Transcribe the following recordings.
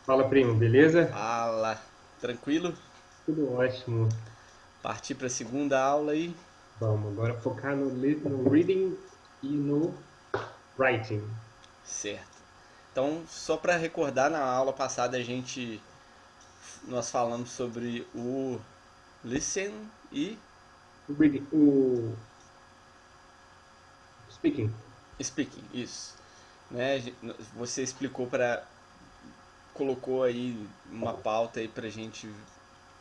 Fala, primo, beleza? Fala, tranquilo? Tudo ótimo. Partir para a segunda aula aí? Vamos agora focar no reading e no writing. Certo. Então, só para recordar, na aula passada nós falamos sobre o listen e O speaking. speaking, isso. Né? Você explicou colocou aí uma pauta aí pra gente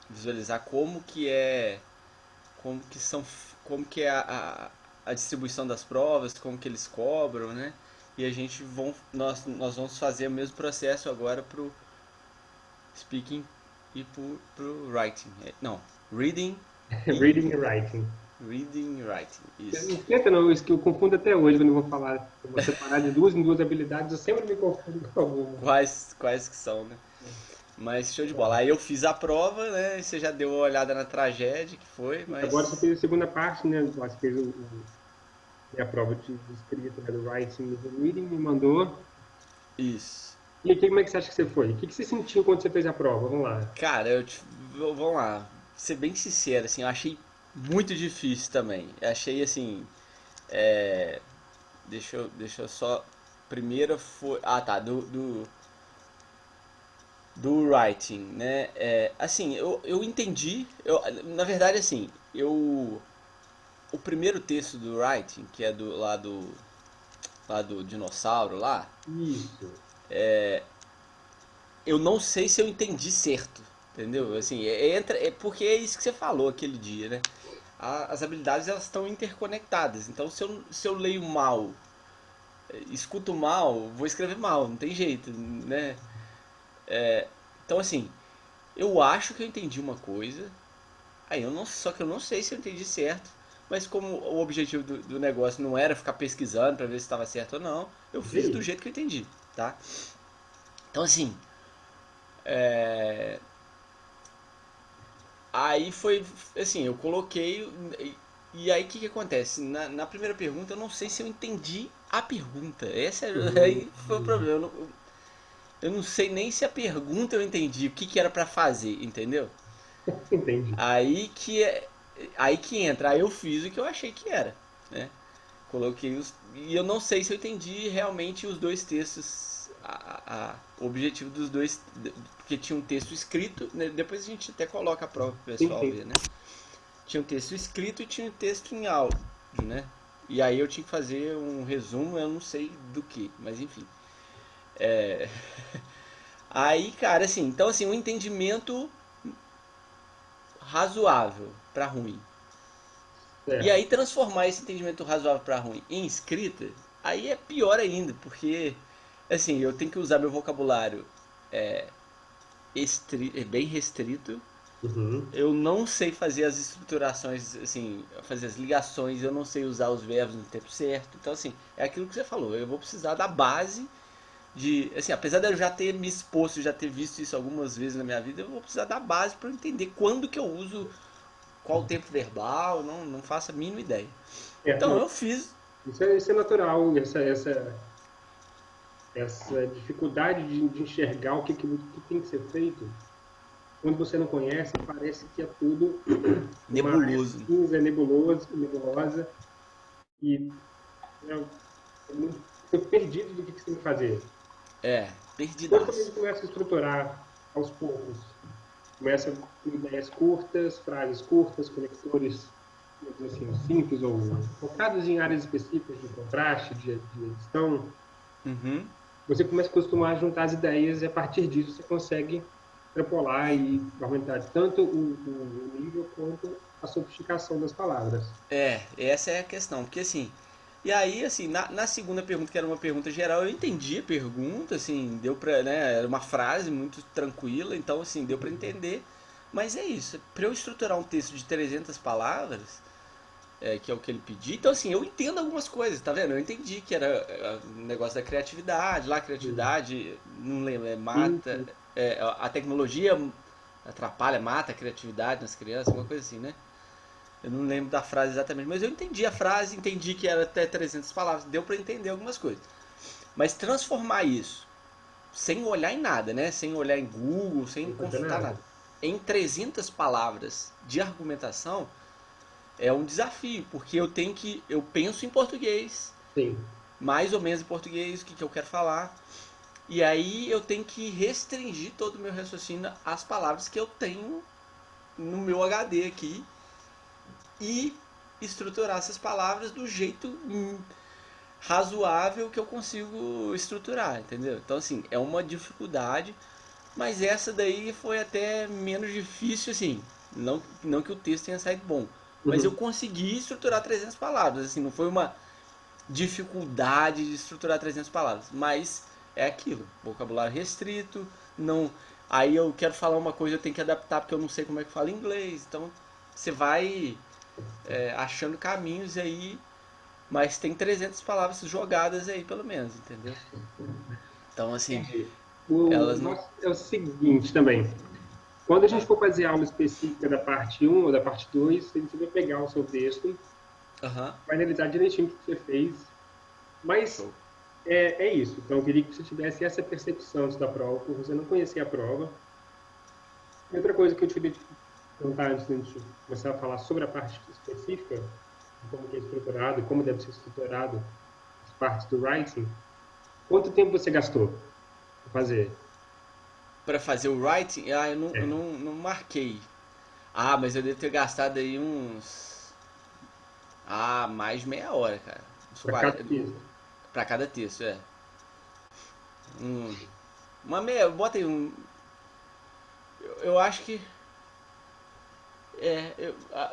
visualizar como que são, como que é a distribuição das provas, como que eles cobram, né? E nós vamos fazer o mesmo processo agora pro speaking e pro writing. Não, reading e Reading e writing. reading e writing. Não Isso. esquenta não, isso que eu confundo até hoje quando eu vou falar. Eu vou separar de duas em duas habilidades, eu sempre me confundo com alguma. Quais que são, né? Mas show de bola. Aí eu fiz a prova, né? Você já deu uma olhada na tragédia que foi, Agora você mas fez a segunda parte, né? Você fez a prova de escrita, né, do writing e do reading, me mandou. isso. E aqui, como é que você acha que você foi? O que você sentiu quando você fez a prova? Vamos lá. Cara, vamos lá. Ser bem sincero, assim, eu achei muito difícil também. Eu achei assim, é, deixa eu só. Primeiro foi. Ah, tá. Do writing, né? Assim, eu entendi. Na verdade, assim, o primeiro texto do writing, que é lá do dinossauro lá, Isso. eu não sei se eu entendi certo, entendeu? Assim, é porque é isso que você falou aquele dia, né? As habilidades elas estão interconectadas. Então, se eu leio mal, escuto mal, vou escrever mal, não tem jeito, né? Então, assim, eu acho que eu entendi uma coisa, aí eu não, só que eu não sei se eu entendi certo. Mas como o objetivo do negócio não era ficar pesquisando para ver se estava certo ou não, eu E fiz do aí? jeito que eu entendi, tá? Então assim, aí foi assim, eu coloquei e aí o que acontece? Na primeira pergunta eu não sei se eu entendi a pergunta. Aí foi o Hum, problema. Eu não sei nem se a pergunta eu entendi o que era para fazer, entendeu? entendi. Aí que é, aí que entra. Aí eu fiz o que eu achei que era, né? Coloquei os. E eu não sei se eu entendi realmente os dois textos, o objetivo dos dois, porque tinha um texto escrito, né? Depois a gente até coloca a prova pro Sim, pessoal sim. ver, né? Tinha um texto escrito e tinha um texto em áudio, né? E aí eu tinha que fazer um resumo, eu não sei do que, mas enfim. Aí, cara, assim, então assim, um entendimento razoável para ruim. E aí Certo. transformar esse entendimento razoável para ruim em escrita, aí é pior ainda, porque assim, eu tenho que usar meu vocabulário bem restrito. Uhum. Eu não sei fazer as estruturações, assim, fazer as ligações, eu não sei usar os verbos no tempo certo. Então, assim, é aquilo que você falou, eu vou precisar da base de, assim, apesar de eu já ter me exposto, já ter visto isso algumas vezes na minha vida, eu vou precisar da base para entender quando que eu uso qual o tempo verbal, não faço a mínima ideia. É, Então não, eu fiz. isso é natural, essa dificuldade de enxergar o que tem que ser feito. Quando você não conhece, parece que é tudo uma área Nebuloso. cinza, nebulosa, e você fica perdido do que você tem que fazer. É, Depois, quando a perdidaço. gente começa a estruturar aos poucos, começa com ideias curtas, frases curtas, conectores, vamos dizer assim, simples ou focados em áreas específicas de contraste, de edição, Uhum. você começa a acostumar a juntar as ideias e a partir disso você consegue extrapolar e aumentar tanto o nível quanto a sofisticação das palavras. Essa é a questão. Porque assim. E aí, assim, na segunda pergunta, que era uma pergunta geral, eu entendi a pergunta, assim, deu pra, né, era uma frase muito tranquila, então, assim, deu pra entender. Mas é isso, pra eu estruturar um texto de 300 palavras, que é o que ele pediu, então, assim, eu entendo algumas coisas, tá vendo? Eu entendi que era um negócio da criatividade, lá, Sim, criatividade, não lembro, sim, mata, sim. a tecnologia atrapalha, mata a criatividade nas crianças, uma coisa assim, né? Eu não lembro da frase exatamente, mas eu entendi a frase, entendi que era até 300 palavras, deu para entender algumas coisas. Mas transformar isso sem olhar em nada, né? Sem olhar em Google, sem Não fazer consultar nada. nada. Em 300 palavras de argumentação é um desafio, porque eu penso em português, Sim. mais ou menos em português, o que eu quero falar, e aí eu tenho que restringir todo o meu raciocínio às palavras que eu tenho no meu HD aqui e estruturar essas palavras do jeito razoável que eu consigo estruturar, entendeu? Então, assim, é uma dificuldade, mas essa daí foi até menos difícil, assim. Não que o texto tenha saído bom, mas eu Uhum. consegui estruturar 300 palavras, assim, não foi uma dificuldade de estruturar 300 palavras, mas é aquilo, vocabulário restrito, não, aí eu quero falar uma coisa, eu tenho que adaptar porque eu não sei como é que fala inglês, então você vai achando caminhos aí, mas tem 300 palavras jogadas aí pelo menos, entendeu? Então assim, Entendi. elas O não. nosso é o seguinte também. Quando a gente Ah, for fazer aula específica da parte um ou da parte 2, a gente vai pegar o seu texto, aham, vai analisar direitinho o que você fez, mas show. é isso. Então, eu queria que você tivesse essa percepção antes da prova, por você não conhecer a prova. E outra coisa que eu queria te perguntar antes de a gente começar a falar sobre a parte específica, de como que é estruturado e como deve ser estruturado as partes do writing, quanto tempo você gastou para fazer? Pra fazer o writing, eu É, não marquei. Ah, mas eu devo ter gastado aí uns. Ah, mais de meia hora, cara. Uns para cada 40, texto. pra cada texto, é. Um, uma meia. Bota aí um. Eu acho que.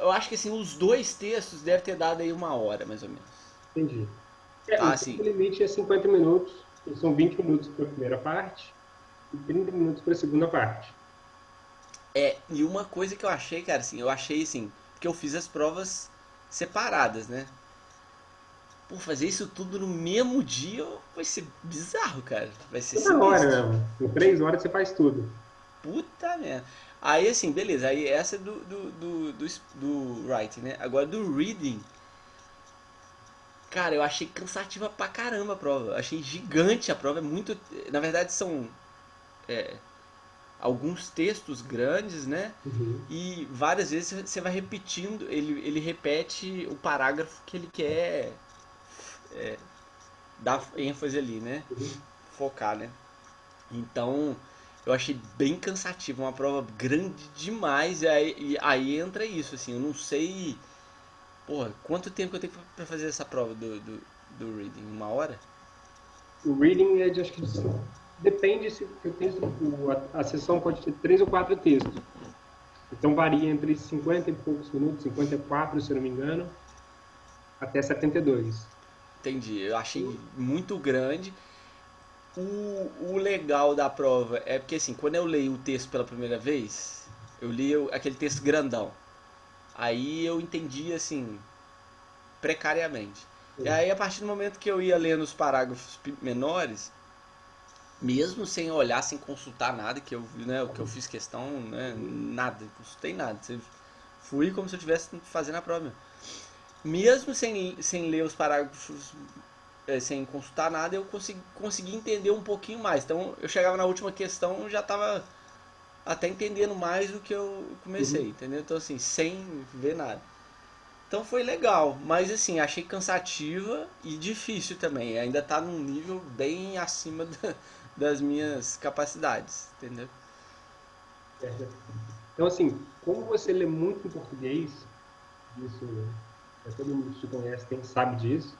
Eu acho que assim, os dois textos devem ter dado aí uma hora, mais ou menos. Entendi. Tá, O assim. tempo limite é 50 minutos, e são 20 minutos para a primeira parte e 30 minutos para a segunda parte. E uma coisa que eu achei, cara, assim, eu achei assim, porque eu fiz as provas separadas, né? Por fazer isso tudo no mesmo dia vai ser bizarro, cara. Vai ser Toda sinistro. hora, né? Em 3 horas você faz tudo. Puta merda. Aí assim, beleza. Aí essa é do writing, né? Agora do reading, cara, eu achei cansativa pra caramba a prova. Eu achei gigante a prova. É muito. Na verdade, são alguns textos grandes, né? Uhum. E várias vezes você vai repetindo. Ele repete o parágrafo que ele quer dar ênfase ali, né? Uhum. Focar, né? Então, eu achei bem cansativo, uma prova grande demais. E aí entra isso, assim, eu não sei. Porra, quanto tempo que eu tenho pra fazer essa prova do reading? Uma hora? O reading é de, acho que, depende se o texto, a sessão pode ter 3 ou 4 textos. Então varia entre 50 e poucos minutos, 54, se eu não me engano, até 72. Entendi, eu achei muito grande. O legal da prova é porque, assim, quando eu leio o texto pela primeira vez, eu li aquele texto grandão. Aí eu entendi, assim, precariamente. E Sim. aí, a partir do momento que eu ia lendo os parágrafos menores, mesmo sem olhar, sem consultar nada, que eu, né, o que eu fiz questão, né, nada, não consultei nada. Fui como se eu estivesse fazendo a prova mesmo. Mesmo sem ler os parágrafos, sem consultar nada, eu consegui entender um pouquinho mais. Então eu chegava na última questão, já estava até entendendo mais do que eu comecei, Uhum. entendeu? Então assim, sem ver nada. Então foi legal, mas assim, achei cansativa e difícil também. Ainda tá num nível bem acima das minhas capacidades, entendeu? Certo. Então, assim, como você lê muito em português, isso, todo mundo que te conhece sabe disso,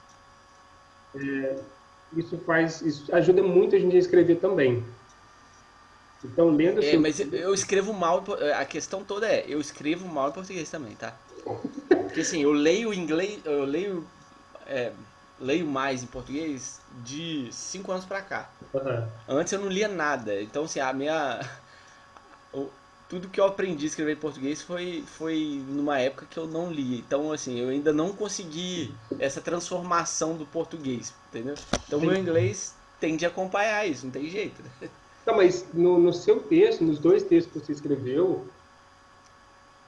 isso ajuda muito a gente a escrever também. Então, lendo o seu Mas eu texto, escrevo mal, a questão toda é, eu escrevo mal em português também, tá? Porque assim, eu leio inglês, é, leio mais em português de 5 anos pra cá. aham, Antes eu não lia nada, então assim, o- tudo que eu aprendi a escrever em português foi numa época que eu não lia. Então assim, eu ainda não consegui essa transformação do português, entendeu? Então meu entendi. inglês tende a acompanhar isso, não tem jeito, né? Não, mas no seu texto, nos 2 textos que você escreveu,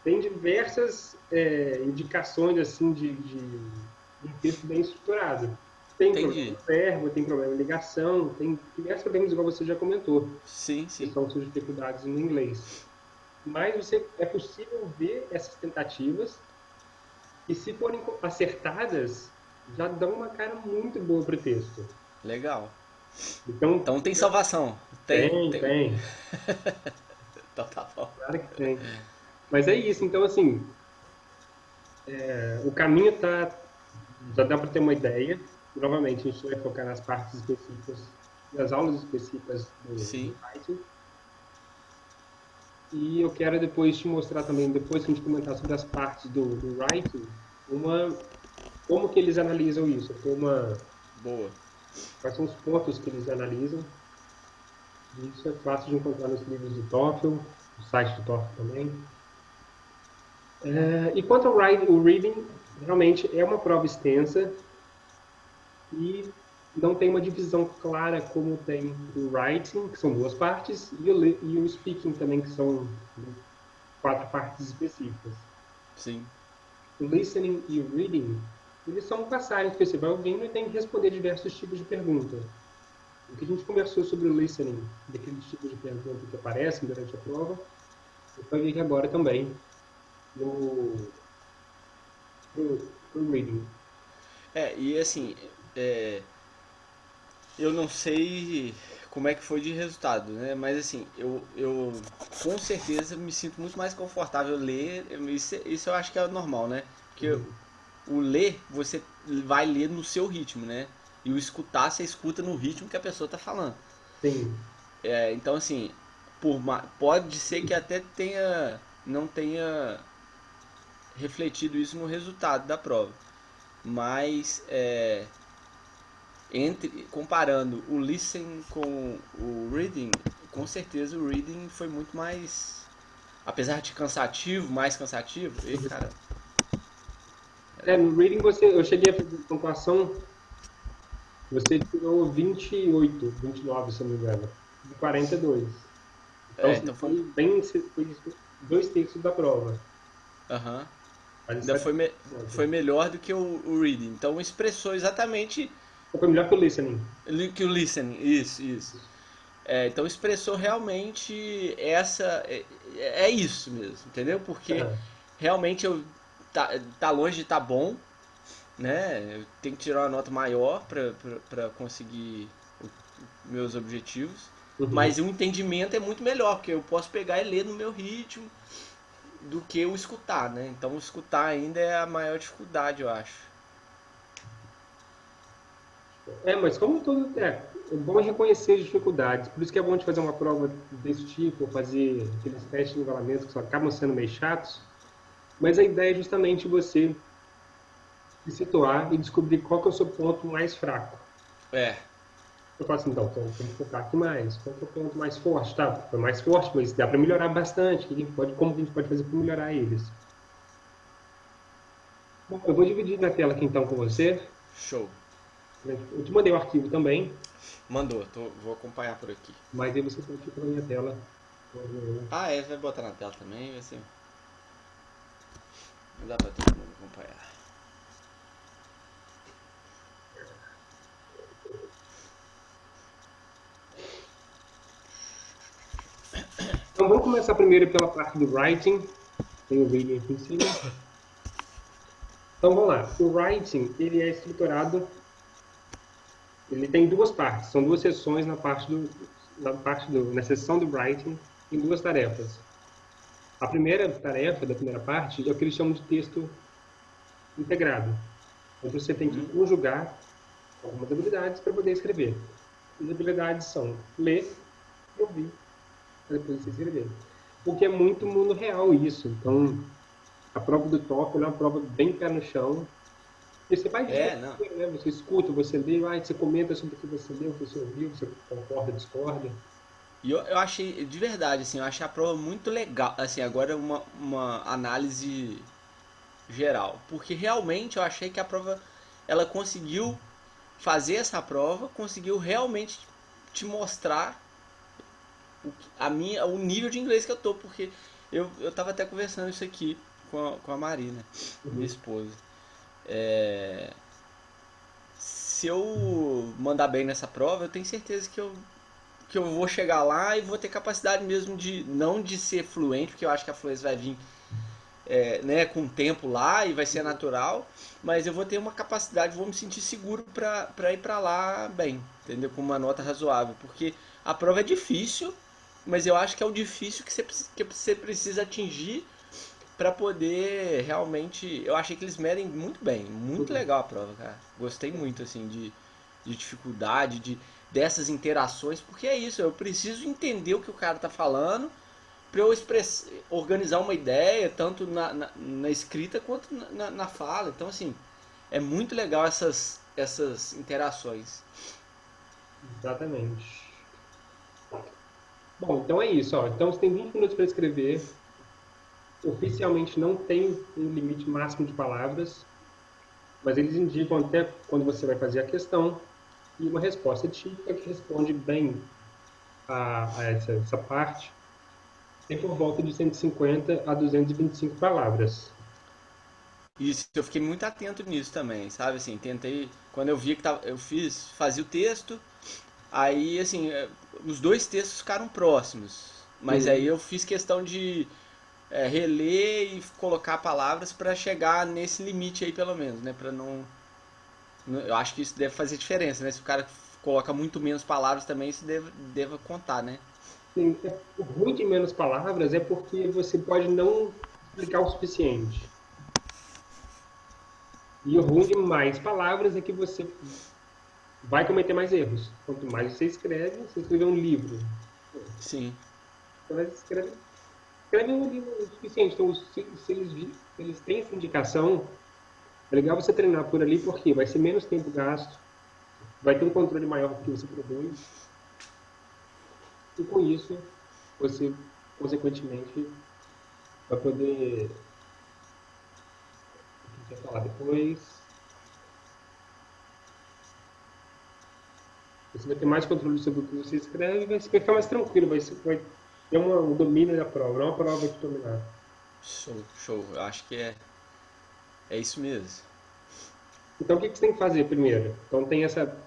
tem diversas indicações assim de um texto bem estruturado. Tem problema Entendi. no verbo, tem problema em ligação, tem diversos problemas, igual você já comentou, Sim, que sim. são suas dificuldades no inglês. Mas é possível ver essas tentativas e, se forem acertadas, já dão uma cara muito boa para o texto. Legal. Então, Então tem salvação. Tem, tem, tem. tem, Então tá bom. claro que tem. Mas é isso, então, assim, o caminho tá, já dá para ter uma ideia. Novamente, a gente vai focar nas partes específicas, nas aulas específicas Sim. do writing. E eu quero depois te mostrar também, depois que a gente comentar sobre as partes do writing, como que eles analisam isso, Boa. quais são os pontos que eles analisam. E isso é fácil de encontrar nos livros do TOEFL, no site do TOEFL também. E quanto ao o reading, realmente é uma prova extensa e não tem uma divisão clara como tem o writing, que são duas partes, e o speaking também, que são quatro partes específicas. Sim. O listening e o reading, eles são passagens que você vai ouvindo e tem que responder diversos tipos de pergunta. O que a gente conversou sobre o listening, daqueles tipos de perguntas que aparecem durante a prova, você vai ver aqui agora também no pro reading. E assim, é, eu não sei como é que foi de resultado, né? Mas assim, eu com certeza me sinto muito mais confortável ler. Isso eu acho que é normal, né? Porque Uhum. o ler, você vai ler no seu ritmo, né? E o escutar, você escuta no ritmo que a pessoa tá falando. Sim. Então, assim, pode ser que até não tenha refletido isso no resultado da prova. Mas, comparando o listening com o reading, com certeza o reading foi muito mais. Apesar de cansativo, mais cansativo. E, Uhum. cara, No reading eu cheguei a fazer pontuação, você tirou 28, 29, se eu não me engano, de 42. Então, assim, então foi. foi bem, foi dois terços da prova, Aham. quase Ainda 70 foi pontos. melhor do que o reading. Então expressou exatamente Então, foi melhor que o listening. que o listening. Isso, isso. Então expressou realmente é isso mesmo, entendeu? Porque Aham. realmente tá longe de estar bom, né? Eu tenho que tirar uma nota maior para conseguir meus objetivos. Mas Uhum. o entendimento é muito melhor, porque eu posso pegar e ler no meu ritmo do que o escutar, né? Então o escutar ainda é a maior dificuldade, eu acho. Mas como todo, é bom reconhecer as dificuldades. Por isso que é bom a gente fazer uma prova desse tipo, fazer aqueles testes de nivelamento que só acabam sendo meio chatos. Mas a ideia é justamente você se situar e descobrir qual que é o seu ponto mais fraco. É, Eu falo assim, então tem que focar aqui mais. Qual que é o ponto mais forte? Tá, foi mais forte, mas dá para melhorar bastante. Como que a gente pode fazer para melhorar eles? Bom, eu vou dividir na tela aqui então com você. show. Eu te mandei o arquivo também, Mandou, vou acompanhar por aqui. mas aí você pode ir para a minha tela. Vai botar na tela também, vai ser. Não dá pra todo mundo acompanhar. Então vamos começar primeiro pela parte do writing. Tem o vídeo aqui em cima. Então vamos lá. O writing, ele é estruturado, ele tem duas partes. São duas sessões na seção do writing, em duas tarefas. A primeira tarefa da primeira parte é o que eles chamam de texto integrado, onde você tem que conjugar algumas habilidades para poder escrever. As habilidades são ler e ouvir, para depois você escrever. Porque é muito mundo real isso. Então, a prova do TOEFL é uma prova bem pé no chão. E você vai Não. discutir, né? Você escuta, você lê, você comenta sobre o que você leu, o que você ouviu, você concorda, discorda. E eu achei, de verdade, assim, eu achei a prova muito legal. Assim, agora uma análise geral. Porque realmente eu achei que a prova, ela conseguiu fazer essa prova, conseguiu realmente te mostrar o nível de inglês que eu tô. Porque eu tava até conversando isso aqui com a Marina, minha Uhum. esposa. Se se eu mandar bem nessa prova, eu tenho certeza que eu vou chegar lá e vou ter capacidade mesmo de, não de ser fluente, porque eu acho que a fluência vai vir né, com o tempo lá e vai ser natural, mas eu vou ter uma capacidade, vou me sentir seguro para ir para lá bem, entendeu? Com uma nota razoável, porque a prova é difícil, mas eu acho que é o difícil que você precisa atingir para poder realmente. Eu achei que eles medem muito bem, muito legal a prova, cara. Gostei muito assim de dificuldade, dessas interações, porque é isso, eu preciso entender o que o cara tá falando para eu organizar uma ideia, tanto na escrita quanto na fala. Então, assim, é muito legal essas interações. Exatamente. Bom, então é isso, ó. Então você tem 20 minutos para escrever. Oficialmente não tem um limite máximo de palavras, mas eles indicam até quando você vai fazer a questão e uma resposta típica que responde bem a essa parte tem por volta de 150 a 225 palavras. Isso, eu fiquei muito atento nisso também, sabe? Assim, tentei, quando eu vi que tava, fazia o texto, aí, assim, os dois textos ficaram próximos, mas aí Uhum. eu fiz questão de reler e colocar palavras para chegar nesse limite aí, pelo menos, né? Para eu acho que isso deve fazer diferença, né? Se o cara coloca muito menos palavras também, isso deva contar, né? Sim, o ruim de menos palavras é porque você pode não explicar o suficiente. E o ruim de mais palavras é que você vai cometer mais erros. Quanto mais você escreve, você escrever um livro. Sim, Você vai escreve um livro o suficiente. Então, se eles têm essa indicação, é legal você treinar por ali, porque vai ser menos tempo gasto, vai ter um controle maior do que você produz, e com isso, você, consequentemente, vai poder. O que eu ia falar depois? Você vai ter mais controle sobre o que você escreve, vai ficar mais tranquilo, vai ter um domínio da prova, não é uma prova de dominar. show, show. Eu acho que é isso mesmo. Então, o que você tem que fazer primeiro? Então, tem essa.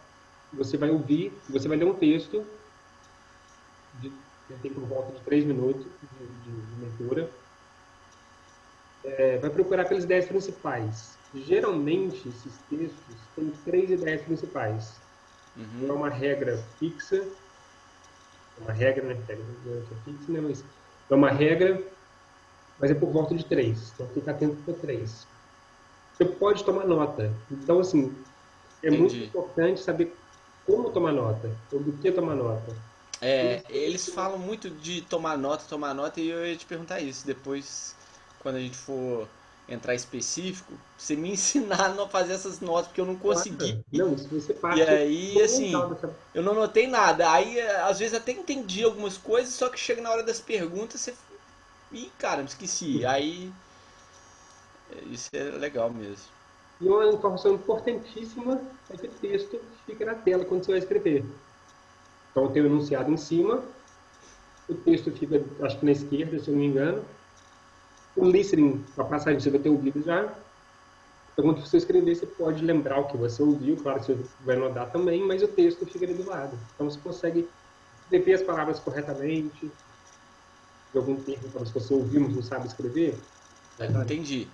Você vai ouvir, você vai ler um texto, de, tem por volta de 3 minutos de leitura. Vai procurar pelas ideias principais. Geralmente, esses textos têm 3 ideias principais. Não é uma regra fixa, é uma regra, né? Regra que é fixa, né? Mas é uma regra, mas é por volta de 3. Então, fica atento para 3. Você pode tomar nota. Então, assim, é muito Entendi. importante saber como tomar nota, ou do que tomar nota. Eles falam muito de tomar nota, e eu ia te perguntar isso depois, quando a gente for entrar específico, você me ensinar a não fazer essas notas, porque eu não consegui. Claro. Não, se você E parte aí, assim, fundamental dessa. eu não notei nada. Aí, às vezes, até entendi algumas coisas, só que chega na hora das perguntas, você. Ih, cara, me esqueci. Aí, isso é legal mesmo. E uma informação importantíssima é que o texto fica na tela quando você vai escrever. Então, tem o enunciado em cima, o texto fica, acho que na esquerda, se eu não me engano. O listening, a passagem você vai ter ouvido já. Então, quando você escrever, você pode lembrar o que você ouviu, claro que você vai anotar também, mas o texto fica ali do lado. Então, você consegue escrever as palavras corretamente, de algum termo para você ouviu, mas não sabe escrever. Vai estar ali. Entendi.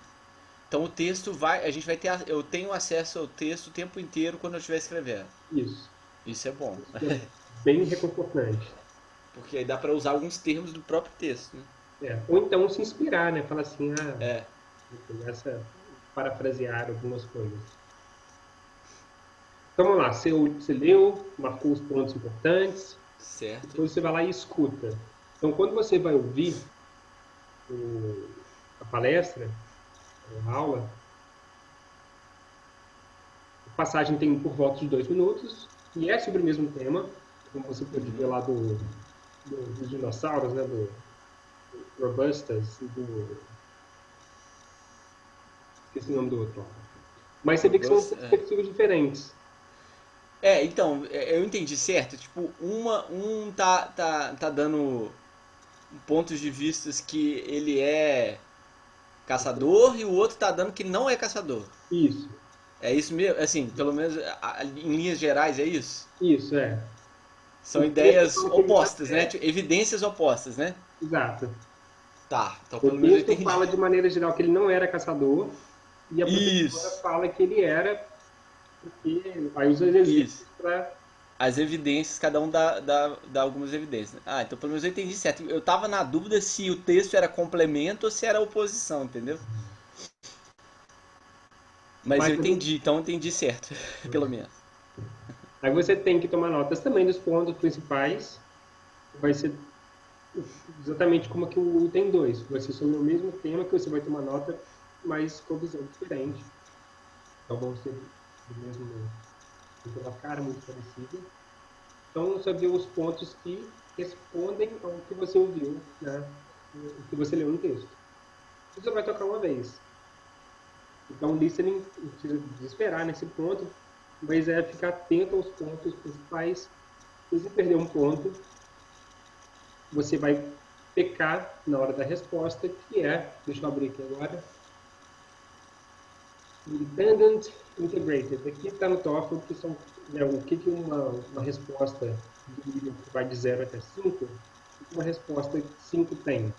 Então o texto vai. A gente vai ter. Eu tenho acesso ao texto o tempo inteiro quando eu estiver escrevendo. Isso. Isso é bom. Isso que é bem reconfortante. Porque aí dá pra usar alguns termos do próprio texto, né? Ou então se inspirar, né? Falar assim, É, vou pegar parafrasear algumas coisas. Então vamos lá, você leu, marcou os pontos importantes, certo. depois você vai lá e escuta. Então quando você vai ouvir o- a palestra, a aula, a passagem tem por volta de 2 minutos e é sobre o mesmo tema, como você pode ver lá dos dinossauros, né? Do Robustas, esqueci o nome do outro. Mas você vê que são Robust, é. perspectivas diferentes. Então, eu entendi certo. Tipo, um tá dando pontos de vistas que ele é caçador e o outro tá dando que não é caçador. Isso. É isso mesmo? Assim, pelo menos em linhas gerais é isso? Isso, é. São O texto ideias fala que ele não opostas, né? é. Tipo, evidências opostas, né? Exato. Tá, então O pelo menos eu texto entendi. fala de maneira geral que ele não era caçador, e a professora Isso, fala que ele era, porque aí usa os isso. exemplos para. As evidências, cada um dá algumas evidências. Ah, então pelo menos eu entendi certo. Eu tava na dúvida se o texto era complemento ou se era oposição, entendeu? Mas Mas eu entendi, então eu entendi certo, pelo menos. aí você tem que tomar notas também dos pontos principais. Vai ser exatamente como que o item 2. Vai ser sobre o mesmo tema que você vai tomar nota, mas com visão diferente. Então vão ser do mesmo, pela cara muito parecida. Então você vê os pontos que respondem ao que você ouviu, né? O que você leu no texto. Você vai tocar uma vez. Então, listening, não precisa desesperar nesse ponto, mas é ficar atento aos pontos principais. Se você perder um ponto, você vai pecar na hora da resposta, que é, deixa eu abrir aqui agora, Independent Integrated. Aqui está no TOEFL, que são, né, o que, que uma resposta de nível que vai de 0 até 5, o que uma resposta 5 tem.